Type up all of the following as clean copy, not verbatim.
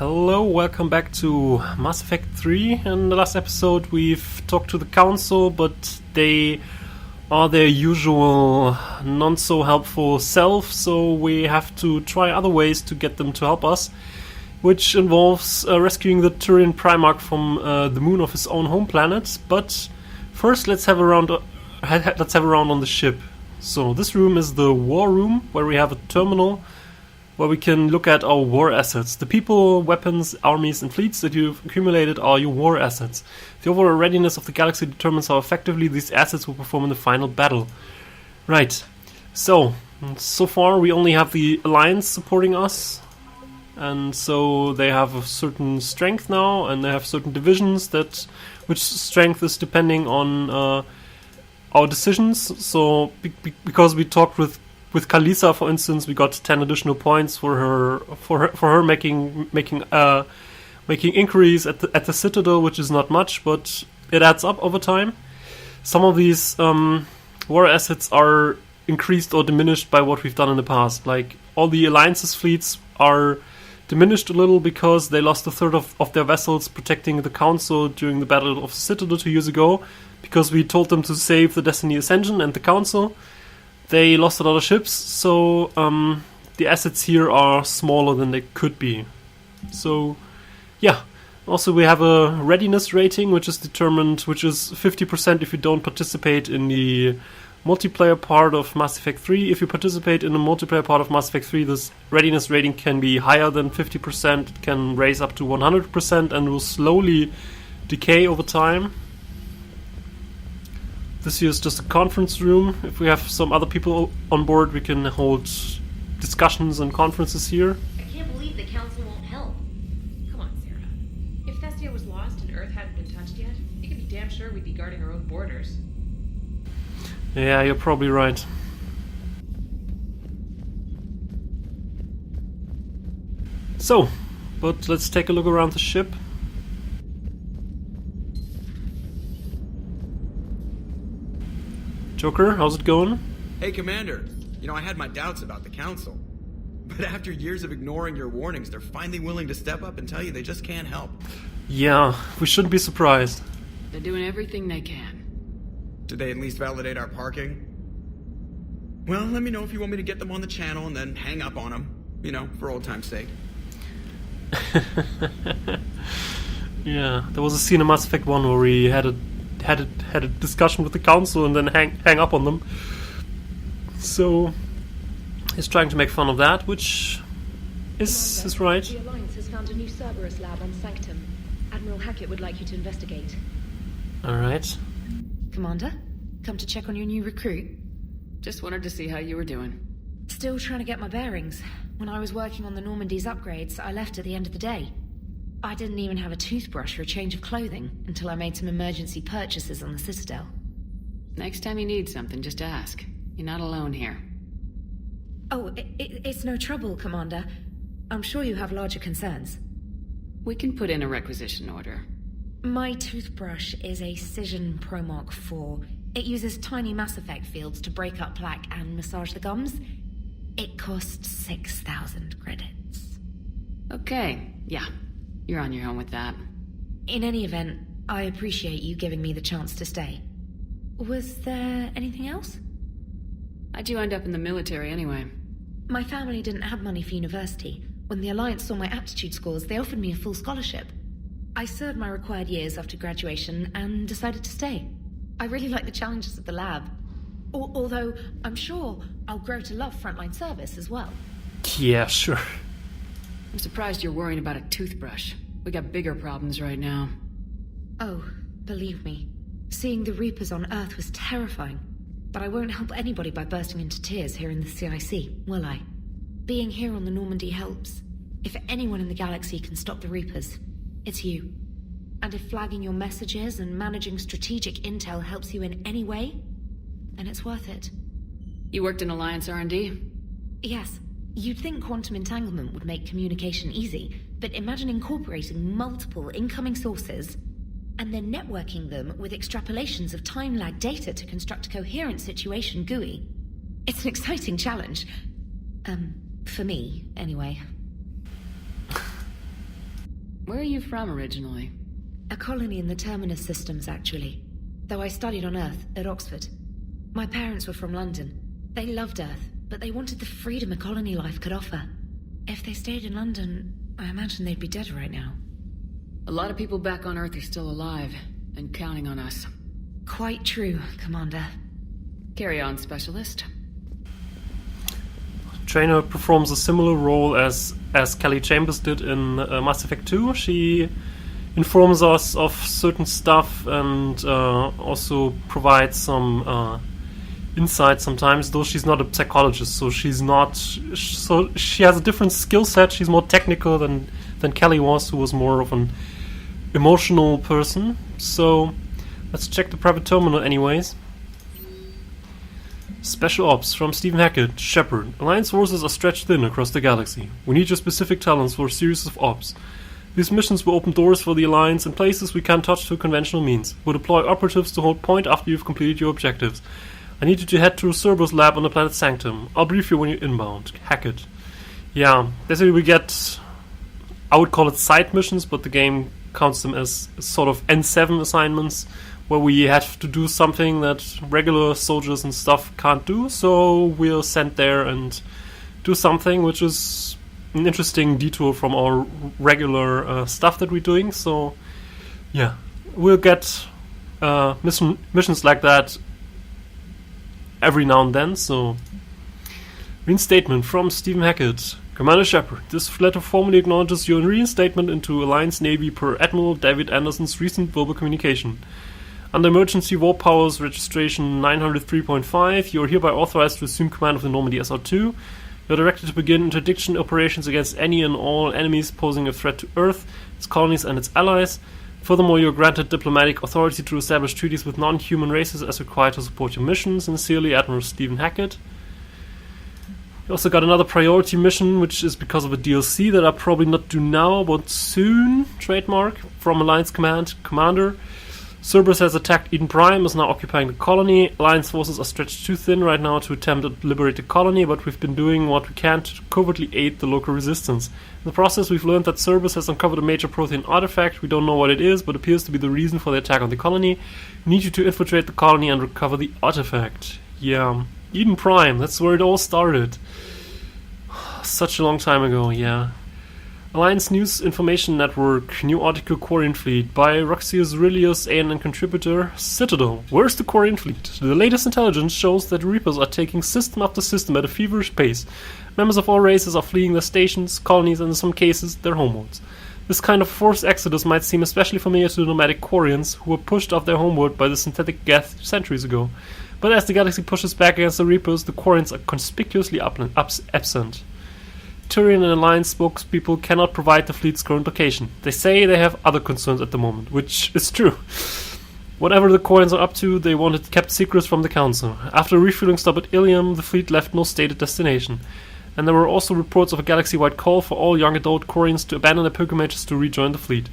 Hello, welcome back to Mass Effect 3. In the last episode we've talked to the Council, but they are their usual not-so-helpful self, so we have to try other ways to get them to help us, which involves rescuing the Turian Primarch from the moon of his own home planet. But first let's have a round on the ship. So this room is the war room, where we have a terminal where we can look at our war assets. The people, weapons, armies and fleets that you've accumulated are your war assets. The overall readiness of the galaxy determines how effectively these assets will perform in the final battle. Right, so far we only have the Alliance supporting us, and so they have a certain strength now, and they have certain divisions which strength is depending on our decisions. So because we talked with Kalisa, for instance, we got 10 additional points for her making inquiries at the Citadel, which is not much, but it adds up over time. Some of these war assets are increased or diminished by what we've done in the past. Like, all the Alliance's fleets are diminished a little because they lost a third of their vessels protecting the Council during the Battle of the Citadel 2 years ago, because we told them to save the Destiny Ascension and the Council. They lost a lot of ships, so the assets here are smaller than they could be. So, yeah. Also, we have a readiness rating, which is 50% if you don't participate in the multiplayer part of Mass Effect 3. If you participate in the multiplayer part of Mass Effect 3, this readiness rating can be higher than 50%. It can raise up to 100% and will slowly decay over time. This here is just a conference room. If we have some other people on board, we can hold discussions and conferences here. I can't believe the Council won't help. Come on, Sarah. If Thestia was lost and Earth hadn't been touched yet, you can be damn sure we'd be guarding our own borders. Yeah, you're probably right. So, but let's take a look around the ship. Joker, how's it going? Hey, Commander. I had my doubts about the Council. But after years of ignoring your warnings, they're finally willing to step up and tell you they just can't help. Yeah, we shouldn't be surprised. They're doing everything they can. Did they at least validate our parking? Well, let me know if you want me to get them on the channel and then hang up on them. For old time's sake. Yeah, there was a scene in Mass Effect 1 where we had a discussion with the Council and then hang up on them. So he's trying to make fun of that, which is right. The Alliance has found a new Cerberus lab on Sanctum. Admiral Hackett would like you to investigate. Alright. Commander, come to check on your new recruit. Just wanted to see how you were doing. Still trying to get my bearings. When I was working on the Normandy's upgrades, I left at the end of the day. I didn't even have a toothbrush or a change of clothing until I made some emergency purchases on the Citadel. Next time you need something, just ask. You're not alone here. Oh, it's no trouble, Commander. I'm sure you have larger concerns. We can put in a requisition order. My toothbrush is a Cision Pro Mark 4. It uses tiny Mass Effect fields to break up plaque and massage the gums. It costs 6,000 credits. Okay, yeah. You're on your own with that. In any event, I appreciate you giving me the chance to stay. Was there anything else? How'd you end up in the military anyway? My family didn't have money for university. When the Alliance saw my aptitude scores, they offered me a full scholarship. I served my required years after graduation and decided to stay. I really like the challenges of the lab. Although, I'm sure I'll grow to love frontline service as well. Yeah, sure. I'm surprised you're worrying about a toothbrush. We got bigger problems right now. Oh, believe me. Seeing the Reapers on Earth was terrifying. But I won't help anybody by bursting into tears here in the CIC, will I? Being here on the Normandy helps. If anyone in the galaxy can stop the Reapers, it's you. And if flagging your messages and managing strategic intel helps you in any way, then it's worth it. You worked in Alliance R&D? Yes. You'd think quantum entanglement would make communication easy, but imagine incorporating multiple incoming sources and then networking them with extrapolations of time-lag data to construct a coherent situation GUI. It's an exciting challenge. For me, anyway. Where are you from originally? A colony in the Terminus systems, actually. Though I studied on Earth, at Oxford. My parents were from London. They loved Earth, but they wanted the freedom a colony life could offer. If they stayed in London, I imagine they'd be dead right now. A lot of people back on Earth are still alive, and counting on us. Quite true, Commander. Carry on, Specialist. Trainer performs a similar role as Kelly Chambers did in Mass Effect 2. She informs us of certain stuff and also provides some insight sometimes, though she's not a psychologist, so she has a different skill set. She's more technical than Kelly was, who was more of an emotional person. So let's check the private terminal anyways. Special Ops from Stephen Hackett, Shepard. Alliance forces are stretched thin across the galaxy. We need your specific talents for a series of ops. These missions will open doors for the Alliance in places we can't touch through conventional means. We'll deploy operatives to hold point after you've completed your objectives. I need you to head to Cerberus lab on the planet Sanctum. I'll brief you when you're inbound. Hackett. Yeah, basically we get, I would call it side missions, but the game counts them as sort of N7 assignments, where we have to do something that regular soldiers and stuff can't do, so we're sent there and do something, which is an interesting detour from our regular stuff that we're doing. So yeah, we'll get missions like that every now and then. So reinstatement from Stephen Hackett. Commander Shepard, this letter formally acknowledges your reinstatement into Alliance Navy per Admiral David Anderson's recent verbal communication. Under Emergency War Powers Registration 903.5, you are hereby authorized to assume command of the Normandy SR2. You are directed to begin interdiction operations against any and all enemies posing a threat to Earth, its colonies and its allies. Furthermore, you are granted diplomatic authority to establish treaties with non-human races as required to support your mission. Sincerely, Admiral Stephen Hackett. We also got another priority mission, which is because of a DLC that I'll probably not do now, but soon. Trademark from Alliance Command Commander. Cerberus has attacked Eden Prime, is now occupying the colony. Alliance forces are stretched too thin right now to attempt to liberate the colony, but we've been doing what we can to covertly aid the local resistance. In the process, we've learned that Cerberus has uncovered a major protein artifact. We don't know what it is, but appears to be the reason for the attack on the colony. We need you to infiltrate the colony and recover the artifact. Yeah, Eden Prime, that's where it all started. Such a long time ago, yeah. Alliance News Information Network, new article Quarian Fleet by Roxius Aurelius, ANN contributor, Citadel. Where's the Quarian Fleet? The latest intelligence shows that Reapers are taking system after system at a feverish pace. Members of all races are fleeing their stations, colonies, and in some cases, their homeworlds. This kind of forced exodus might seem especially familiar to the nomadic Quarians, who were pushed off their homeworld by the synthetic Geth centuries ago. But as the galaxy pushes back against the Reapers, the Quarians are conspicuously absent. Turian and Alliance spokespeople cannot provide the fleet's current location. They say they have other concerns at the moment, which is true. Whatever the Quarians are up to, they want it kept secret from the Council. After a refueling stop at Ilium, the fleet left no stated destination. And there were also reports of a galaxy-wide call for all young adult Quarians to abandon their pilgrimages to rejoin the fleet.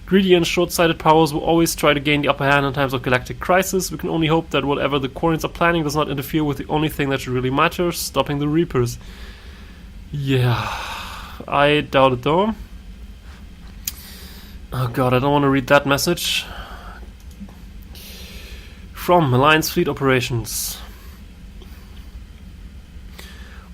Greedy and short-sighted powers will always try to gain the upper hand in times of galactic crisis. We can only hope that whatever the Quarians are planning does not interfere with the only thing that should really matter, stopping the Reapers. Yeah, I doubt it though. Oh god, I don't want to read that message. From Alliance Fleet Operations.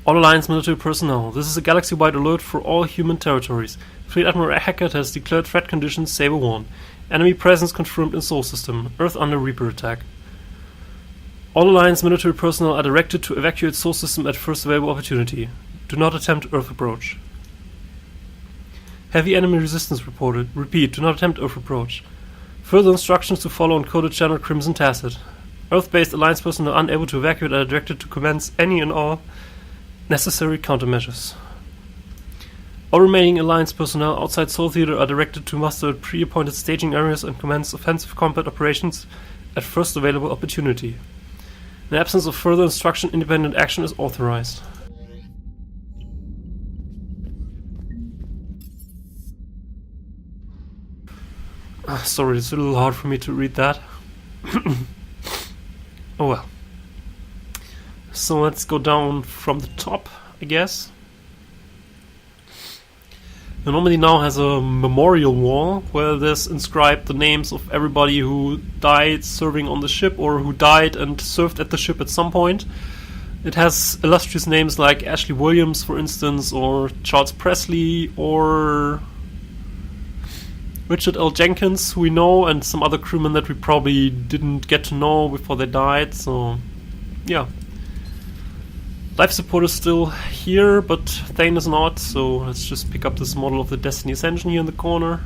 All Alliance military personnel. This is a galaxy-wide alert for all human territories. Fleet Admiral Hackett has declared threat conditions Saber 1. Enemy presence confirmed in Sol System. Earth under Reaper attack. All Alliance military personnel are directed to evacuate Sol System at first available opportunity. Do not attempt Earth approach. Heavy enemy resistance reported. Repeat, do not attempt Earth approach. Further instructions to follow on coded channel Crimson Tacit. Earth-based Alliance personnel unable to evacuate are directed to commence any and all necessary countermeasures. All remaining Alliance personnel outside Sol Theater are directed to muster at pre-appointed staging areas and commence offensive combat operations at first available opportunity. In the absence of further instruction, independent action is authorized. Sorry, it's a little hard for me to read that. Oh well. So let's go down from the top, I guess. The Normandy now has a memorial wall where there's inscribed the names of everybody who died serving on the ship or who died and served at the ship at some point. It has illustrious names like Ashley Williams, for instance, or Charles Presley, or Richard L. Jenkins, who we know, and some other crewmen that we probably didn't get to know before they died, so yeah. Life support is still here, but Thane is not, so let's just pick up this model of the Destiny Ascension here in the corner.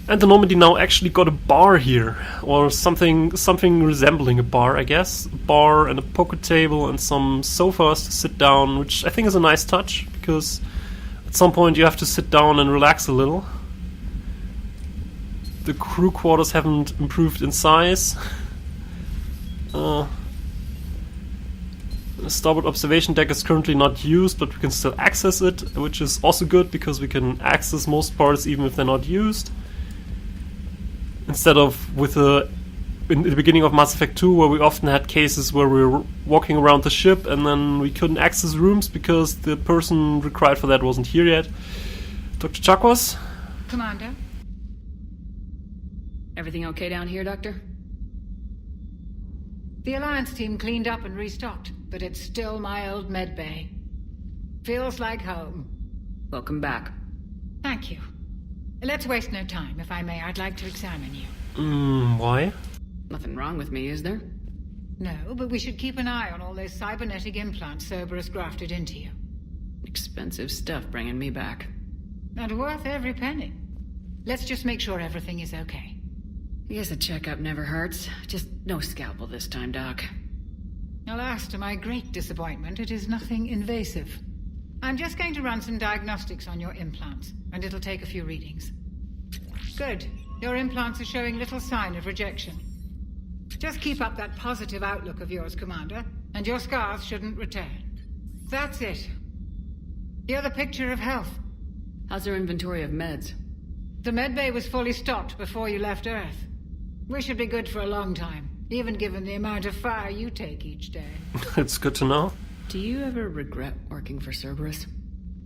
And the Normandy now actually got a bar here, or something resembling a bar, I guess. A bar and a poker table and some sofas to sit down, which I think is a nice touch, because at some point you have to sit down and relax a little. The crew quarters haven't improved in size. The starboard observation deck is currently not used, but we can still access it, which is also good because we can access most parts even if they're not used. Instead of in the beginning of Mass Effect 2, where we often had cases where we were walking around the ship and then we couldn't access rooms because the person required for that wasn't here yet. Dr. Chakwas? Commander? Everything okay down here, Doctor? The Alliance team cleaned up and restocked, but it's still my old medbay. Feels like home. Welcome back. Thank you. Let's waste no time. If I may, I'd like to examine you. Why? Nothing wrong with me, is there? No, but we should keep an eye on all those cybernetic implants Cerberus grafted into you. Expensive stuff bringing me back. And worth every penny. Let's just make sure everything is okay. I guess a checkup never hurts. Just no scalpel this time, Doc. Alas, to my great disappointment, it is nothing invasive. I'm just going to run some diagnostics on your implants, and it'll take a few readings. Good. Your implants are showing little sign of rejection. Just keep up that positive outlook of yours, Commander, and your scars shouldn't return. That's it. You're the picture of health. How's our inventory of meds? The medbay was fully stocked before you left Earth. We should be good for a long time, even given the amount of fire you take each day. It's good to know. Do you ever regret working for Cerberus?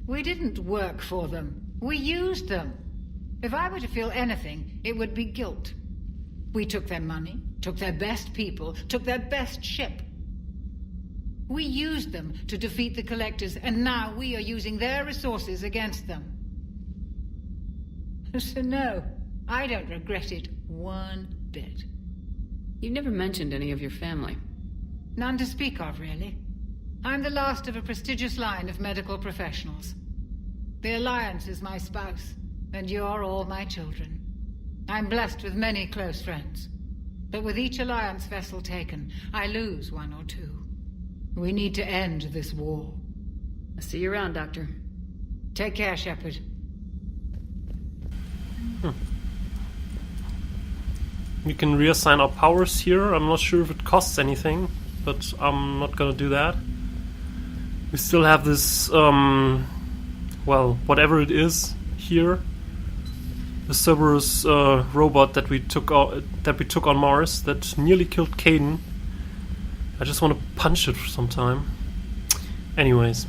We didn't work for them. We used them. If I were to feel anything, it would be guilt. We took their money, took their best people, took their best ship. We used them to defeat the Collectors, and now we are using their resources against them. So no, I don't regret it one bit. You never mentioned any of your family. None to speak of, really. I'm the last of a prestigious line of medical professionals. The Alliance is my spouse, and you're all my children. I'm blessed with many close friends. But with each Alliance vessel taken, I lose one or two. We need to end this war. I'll see you around, Doctor. Take care, Shepard. We can reassign our powers here. I'm not sure if it costs anything, but I'm not gonna do that. We still have this, well, whatever it is here. The Cerberus robot that we took on Mars that nearly killed Caden. I just want to punch it for some time. Anyways.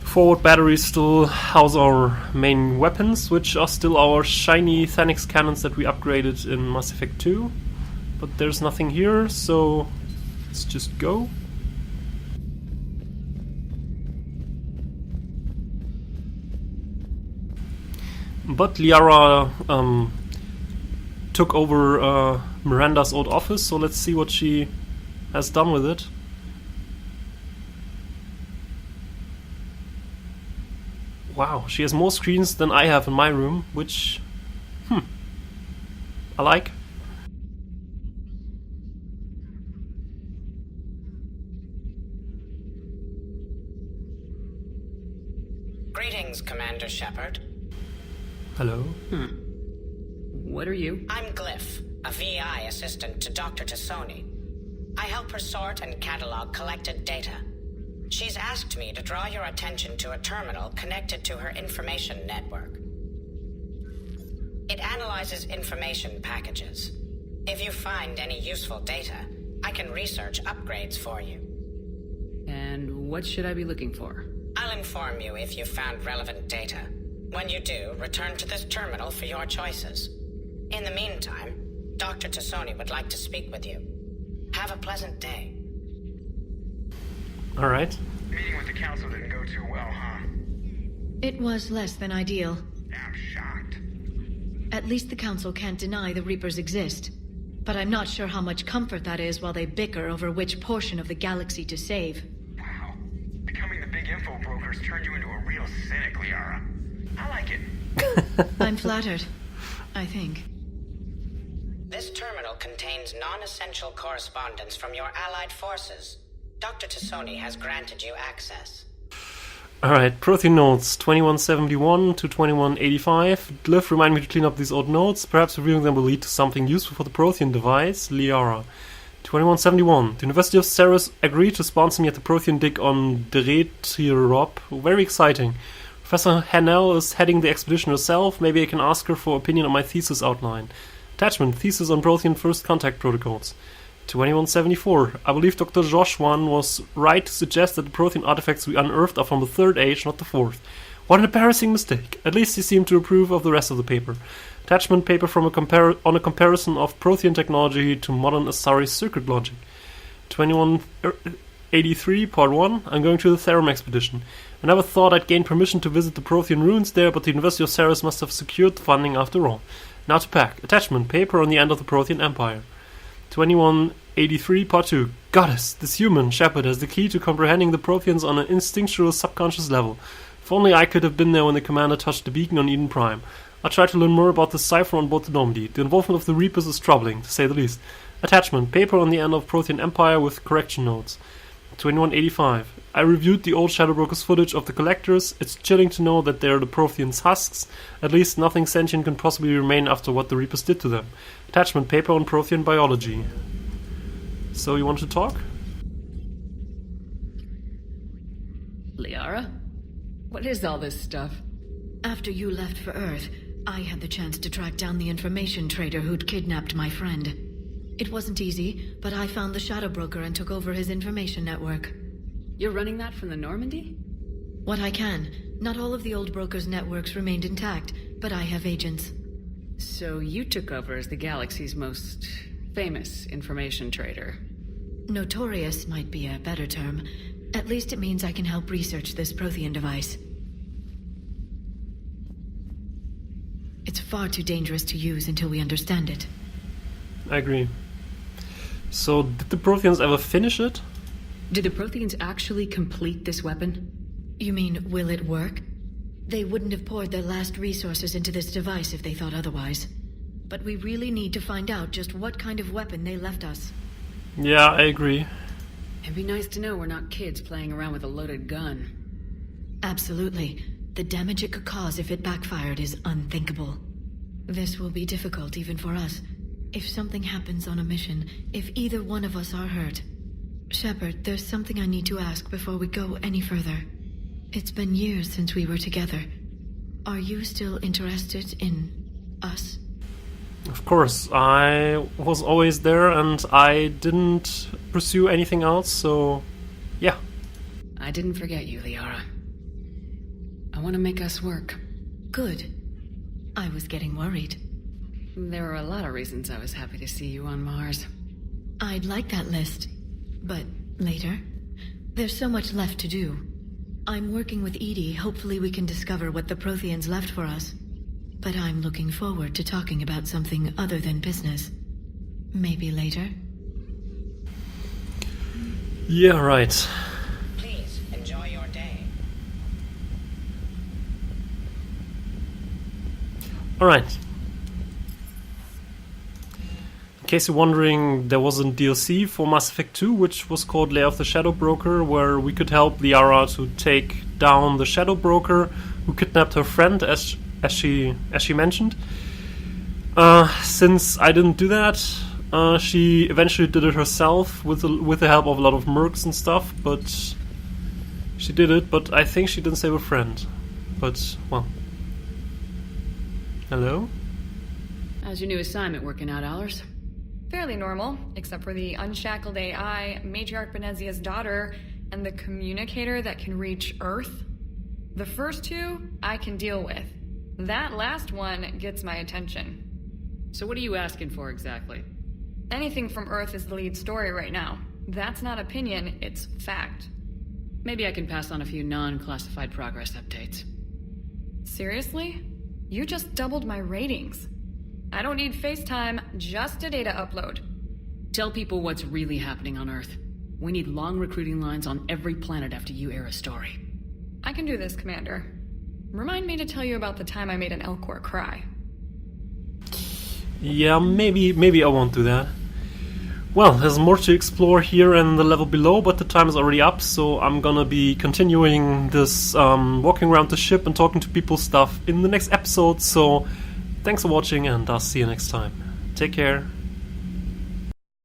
The forward batteries still house our main weapons, which are still our shiny Thanix cannons that we upgraded in Mass Effect 2. But there's nothing here, so let's just go. But Liara took over Miranda's old office, so let's see what she has done with it. Wow, she has more screens than I have in my room, which, I like. Greetings, Commander Shepard. Hello. What are you? I'm Glyph, a VI assistant to Dr. Tassoni. I help her sort and catalog collected data. She's asked me to draw your attention to a terminal connected to her information network. It analyzes information packages. If you find any useful data, I can research upgrades for you. And what should I be looking for? I'll inform you if you've found relevant data. When you do, return to this terminal for your choices. In the meantime, Dr. Tassoni would like to speak with you. Have a pleasant day. Alright. Meeting with the council didn't go too well, huh? It was less than ideal. I'm shocked. At least the council can't deny the Reapers exist. But I'm not sure how much comfort that is while they bicker over which portion of the galaxy to save. Wow. Becoming the big info brokers turned you into a real cynic, Liara. I like it. I'm flattered. I think. This terminal contains non-essential correspondence from your allied forces. Dr. Tassoni has granted you access. Alright, Prothean notes 2171 to 2185. Glyph, remind me to clean up these old notes. Perhaps reviewing them will lead to something useful for the Prothean device. Liara. 2171. The University of Ceres agreed to sponsor me at the Prothean dig on Dretirop. Very exciting. Professor Hanel is heading the expedition herself. Maybe I can ask her for opinion on my thesis outline. Attachment, thesis on Prothean first contact protocols. 2174. I believe Dr. Joshwan was right to suggest that the Prothean artifacts we unearthed are from the Third Age, not the Fourth. What an embarrassing mistake. At least he seemed to approve of the rest of the paper. Attachment paper from on a comparison of Prothean technology to modern Asari circuit logic. 2183, Part 1. I'm going to the Therum expedition. I never thought I'd gain permission to visit the Prothean ruins there, but the University of Ceres must have secured the funding after all. Now to pack. Attachment paper on the end of the Prothean Empire. 2183, Part 2. Goddess, this human shepherd has the key to comprehending the Protheans on an instinctual subconscious level. If only I could have been there when the commander touched the beacon on Eden Prime. I'll try to learn more about the cipher on board the Normandy. The involvement of the Reapers is troubling, to say the least. Attachment, paper on the end of Prothean Empire with correction notes. 2185. I reviewed the old Shadow Brokers footage of the Collectors. It's chilling to know that they're the Protheans' husks. At least nothing sentient can possibly remain after what the Reapers did to them. Attachment, paper on Prothean biology. So you want to talk? Liara? What is all this stuff? After you left for Earth, I had the chance to track down the information trader who'd kidnapped my friend. It wasn't easy, but I found the Shadow Broker and took over his information network. You're running that from the Normandy? What I can. Not all of the old broker's networks remained intact, but I have agents. So you took over as the galaxy's most famous information trader. Notorious might be a better term. At least it means I can help research this Prothean device. It's far too dangerous to use until we understand it. I agree. So, did the Protheans ever finish it? Did the Protheans actually complete this weapon? You mean, will it work? They wouldn't have poured their last resources into this device if they thought otherwise. But we really need to find out just what kind of weapon they left us. Yeah, I agree. It'd be nice to know we're not kids playing around with a loaded gun. Absolutely. The damage it could cause if it backfired is unthinkable. This will be difficult even for us. If something happens on a mission, if either one of us are hurt. Shepard, there's something I need to ask before we go any further. It's been years since we were together. Are you still interested in us? Of course, I was always there and I didn't pursue anything else, so yeah. I didn't forget you, Liara. I want to make us work. Good. I was getting worried. There were a lot of reasons I was happy to see you on Mars. I'd like that list. But later? There's so much left to do. I'm working with Edie. Hopefully we can discover what the Protheans left for us. But I'm looking forward to talking about something other than business. Maybe later? Yeah, right. Please, enjoy your day. Alright. In case you're wondering, there was a DLC for Mass Effect 2, which was called Lair of the Shadow Broker, where we could help Liara to take down the Shadow Broker, who kidnapped her friend, as she mentioned. Since I didn't do that, she eventually did it herself with the help of a lot of mercs and stuff, but she did it, but I think she didn't save a friend. But, well. Hello? How's your new assignment working out, Allers? Fairly normal, except for the unshackled AI, Matriarch Benezia's daughter, and the communicator that can reach Earth. The first two, I can deal with. That last one gets my attention. So what are you asking for exactly? Anything from Earth is the lead story right now. That's not opinion, it's fact. Maybe I can pass on a few non-classified progress updates. Seriously? You just doubled my ratings. I don't need FaceTime, just a data upload. Tell people what's really happening on Earth. We need long recruiting lines on every planet after you air a story. I can do this, Commander. Remind me to tell you about the time I made an Elcor cry. Yeah, maybe I won't do that. Well, there's more to explore here in the level below, but the time is already up, so I'm gonna be continuing this walking around the ship and talking to people stuff in the next episode, so thanks for watching and I'll see you next time. Take care.